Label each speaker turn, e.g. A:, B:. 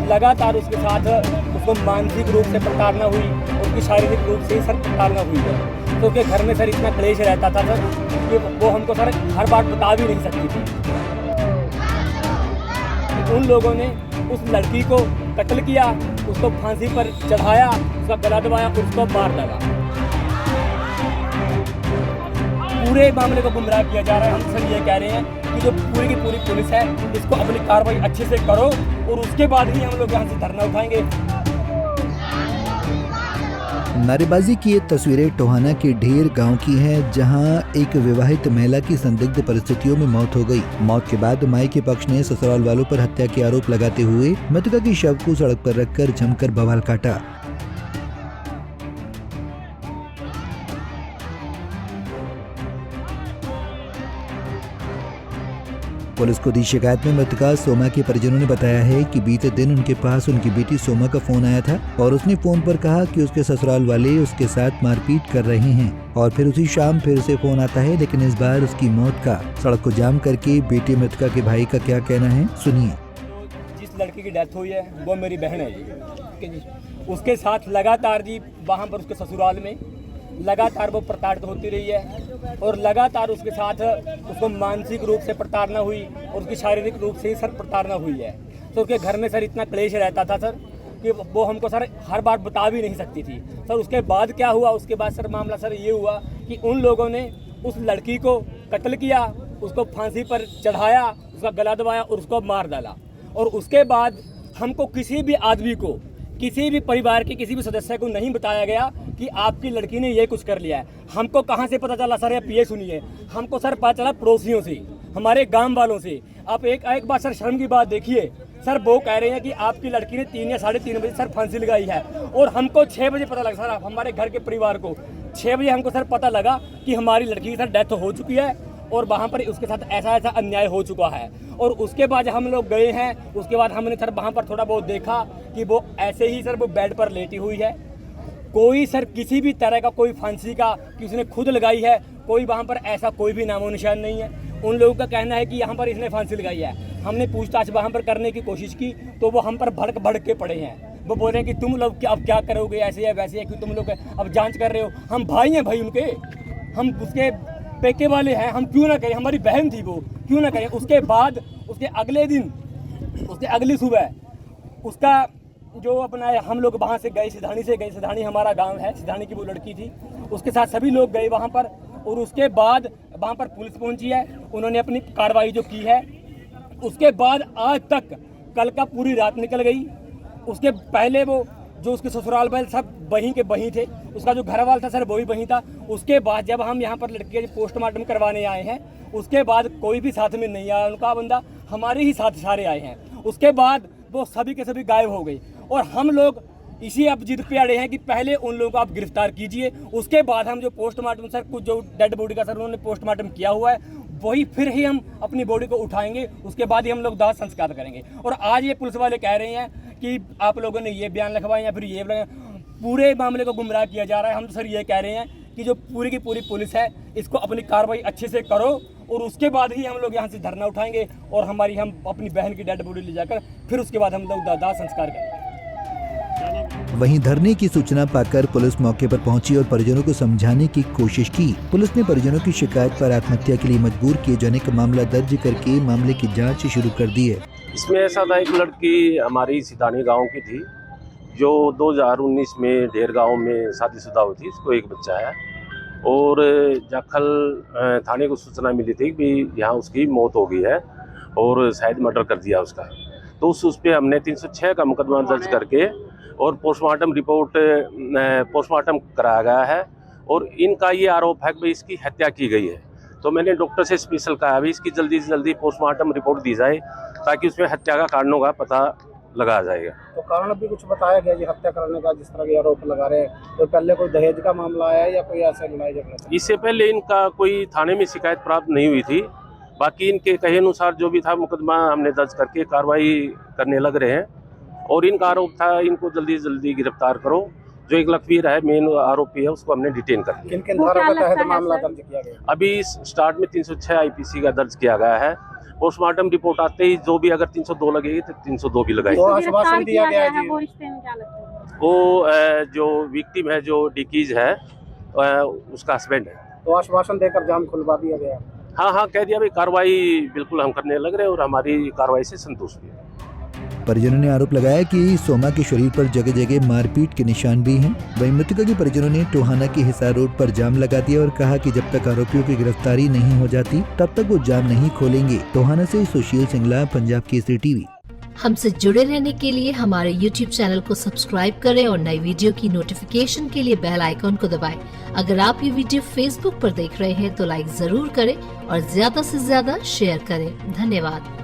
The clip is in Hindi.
A: लगातार उसके साथ उसको मानसिक रूप से प्रताड़ना हुई, उसकी शारीरिक रूप से सर प्रताड़ना हुई है। तो उसके घर में सर इतना क्लेश रहता था सर कि वो हमको सर हर बात बता भी नहीं सकती थी। उन लोगों ने उस लड़की को कत्ल किया, उसको फांसी पर चढ़ाया, उसका गला दबाया, उसको मार डाला। पूरे मामले को गुमराह किया जा रहा है। हम सर ये कह रहे हैं कि जो पूरी की पूरी पुलिस है, इसको अपनी कार्रवाई अच्छे से करो और उसके बाद ही हम लोग यहाँ से धरना उठाएंगे।
B: नारेबाजी की ये तस्वीरें टोहाना के ढेर गांव की हैं, जहां एक विवाहित महिला की संदिग्ध परिस्थितियों में मौत हो गई। मौत के बाद माई के पक्ष ने ससुराल वालों पर हत्या के आरोप लगाते हुए मृतका की शव को सड़क पर रखकर जमकर बवाल काटा। पुलिस को दी शिकायत में मृतका सोमा के परिजनों ने बताया है कि बीते दिन उनके पास उनकी बेटी सोमा का फोन आया था और उसने फोन पर कहा कि उसके ससुराल वाले उसके साथ मारपीट कर रहे हैं और फिर उसी शाम फिर से फोन आता है, लेकिन इस बार उसकी मौत का। सड़क को जाम करके बेटी मृतका के भाई का क्या कहना है, सुनिए।
A: जिस लड़की की डेथ हुई है वो मेरी बहन है जी। उसके साथ लगातार जी वहाँ पर उसके ससुराल में लगातार वो प्रताड़ित होती रही है और लगातार उसके साथ उसको मानसिक रूप से प्रताड़ना हुई और उसकी शारीरिक रूप से सर प्रताड़ना हुई है। तो उसके घर में सर इतना क्लेश रहता था सर कि वो हमको सर हर बात बता भी नहीं सकती थी सर। उसके बाद क्या हुआ, उसके बाद सर मामला सर ये हुआ कि उन लोगों ने उस लड़की को कत्ल किया, उसको फांसी पर चढ़ाया, उसका गला दबाया और उसको मार डाला। और उसके बाद हमको किसी भी आदमी को, किसी भी परिवार के किसी भी सदस्य को नहीं बताया गया कि आपकी लड़की ने ये कुछ कर लिया है। हमको कहाँ से पता चला सर, आप ये सुनिए, हमको सर पता चला पड़ोसियों से, हमारे गांव वालों से। आप एक बार सर शर्म की बात देखिए सर, वो कह रहे हैं कि आपकी लड़की ने 3 या 3:30 बजे सर फांसी लगाई है और हमको 6 बजे पता लगा सर, हमारे घर के परिवार को 6 बजे हमको सर पता लगा कि हमारी लड़की की सर डेथ हो चुकी है और वहाँ पर उसके साथ ऐसा ऐसा अन्याय हो चुका है। और उसके बाद हम लोग गए हैं, उसके बाद हमने सर वहाँ पर थोड़ा बहुत देखा कि वो ऐसे ही सर वो बेड पर लेटी हुई है। कोई सर किसी भी तरह का कोई फांसी का किसी ने खुद लगाई है, कोई वहाँ पर ऐसा कोई भी नामो निशान नहीं है। उन लोगों का कहना है कि यहाँ पर इसने फांसी लगाई है। हमने पूछताछ वहाँ पर करने की कोशिश की तो वो हम पर भड़क के पड़े हैं। वो बोल रहे हैं कि तुम लोग अब क्या करोगे, ऐसे है वैसे है, कि तुम लोग अब जांच कर रहे हो। हम भाई हैं भाई उनके, हम उसके पेके वाले हैं, हम क्यों ना करें, हमारी बहन थी वो, क्यों ना करें। उसके बाद उसके अगले दिन, उसके अगली सुबह उसका जो अपना हम लोग वहाँ से गए, सिधानी से गए, सिधानी हमारा गांव है, सिधानी की वो लड़की थी, उसके साथ सभी लोग गए वहाँ पर। और उसके बाद वहाँ पर पुलिस पहुँची है, उन्होंने अपनी कार्रवाई जो की है। उसके बाद आज तक कल का पूरी रात निकल गई। उसके पहले वो जो उसके ससुराल वाले सब वहीं के वहीं थे, उसका जो घर वाला था सर वो भी वहीं था। उसके बाद जब हम यहाँ पर लड़की का पोस्टमार्टम करवाने आए हैं, उसके बाद कोई भी साथ में नहीं आया उनका बंदा, हमारे ही साथ सारे आए हैं। उसके बाद वो सभी के सभी गायब हो गई और हम लोग इसी अब जिद पे अड़े हैं कि पहले उन लोगों को आप गिरफ्तार कीजिए, उसके बाद हम जो पोस्टमार्टम सर कुछ जो डेड बॉडी का सर उन्होंने पोस्टमार्टम किया हुआ है वही फिर ही हम अपनी बॉडी को उठाएंगे, उसके बाद ही हम लोग दाह संस्कार करेंगे। और आज ये पुलिस वाले कह रहे हैं कि आप लोगों ने ये बयान लिखवाए या फिर ये पूरे मामले को गुमराह किया जा रहा है। हम तो सर ये कह रहे हैं कि जो पूरी की पूरी पुलिस है, इसको अपनी कार्रवाई अच्छे से करो और उसके बाद ही हम लोग यहाँ से धरना उठाएंगे और हम अपनी बहन की डेड बॉडी ले जाकर फिर उसके बाद हम लोग दाह संस्कार करेंगे।
B: वहीं धरने की सूचना पाकर पुलिस मौके पर पहुंची और परिजनों को समझाने की कोशिश की। पुलिस ने परिजनों की शिकायत पर आत्महत्या के लिए मजबूर किए जाने का मामला दर्ज करके मामले की जांच शुरू कर दी है।
C: इसमें ऐसा था, एक लड़की हमारी सिधानी गांव की थी जो 2019 में ढेर गांव में शादीशुदा हुई थी, उसको एक बच्चा है और जाखल थाने को सूचना मिली थी कि यहाँ उसकी मौत हो गई है और शायद मर्डर कर दिया उसका। तो उस पर हमने 306 का मुकदमा दर्ज करके और पोस्टमार्टम रिपोर्ट पोस्टमार्टम कराया गया है और इनका ये आरोप है कि इसकी हत्या की गई है। तो मैंने डॉक्टर से स्पेशल कहा अभी इसकी जल्दी से जल्दी पोस्टमार्टम रिपोर्ट दी जाए ताकि उसमें हत्या का कारणों का पता लगाया जाएगा।
D: तो कारण अभी कुछ बताया गया जी हत्या करने का, जिस तरह के आरोप लगा रहे हैं? तो पहले कोई दहेज का मामला आया या कोई ऐसा लड़ाई झगड़ा?
C: इससे पहले इनका कोई थाने में शिकायत प्राप्त नहीं हुई थी। बाकी इनके कहे अनुसार जो भी था मुकदमा हमने दर्ज करके कार्रवाई करने लग रहे हैं और इनका आरोप था इनको जल्दी से जल्दी गिरफ्तार करो। जो एक लखवीर है मेन आरोपी है उसको हमने डिटेन कर लिया।
D: किन-किन धाराओं के तहत मामला दर्ज किया गया?
C: अभी स्टार्ट में 306 आईपीसी का दर्ज किया गया है। पोस्टमार्टम रिपोर्ट आते ही जो भी अगर 302 लगेगी तो 302 भी लगाएगी।
D: तो आश्वासन दिया गया है जी।
E: वो इस पे में क्या लगता है?
C: वो जो विक्टिम है, जो डिकीज है, उसका हस्बैंड है।
D: तो आश्वासन देकर जाम खुलवा दिया गया।
C: हाँ, कह दिया भाई, कार्रवाई बिल्कुल हम करने लग रहे हैं और हमारी कार्रवाई से संतुष्ट भी है।
B: परिजनों ने आरोप लगाया कि सोमा के शरीर पर जगह जगह मारपीट के निशान भी हैं। वहीं मृतका के परिजनों ने टोहाना की हिसार रोड पर जाम लगा दिया और कहा कि जब तक आरोपियों की गिरफ्तारी नहीं हो जाती तब तक वो जाम नहीं खोलेंगे। टोहाना से सुशील सिंगला, पंजाब केसरी टीवी।
F: हमसे जुड़े रहने के लिए हमारे YouTube चैनल को सब्सक्राइब करें और नई वीडियो की नोटिफिकेशन के लिए बेल आइकॉन को दबाएं। अगर आप ये वीडियो Facebook पर देख रहे हैं तो लाइक जरूर करें और ज्यादा से ज्यादा शेयर करें। धन्यवाद।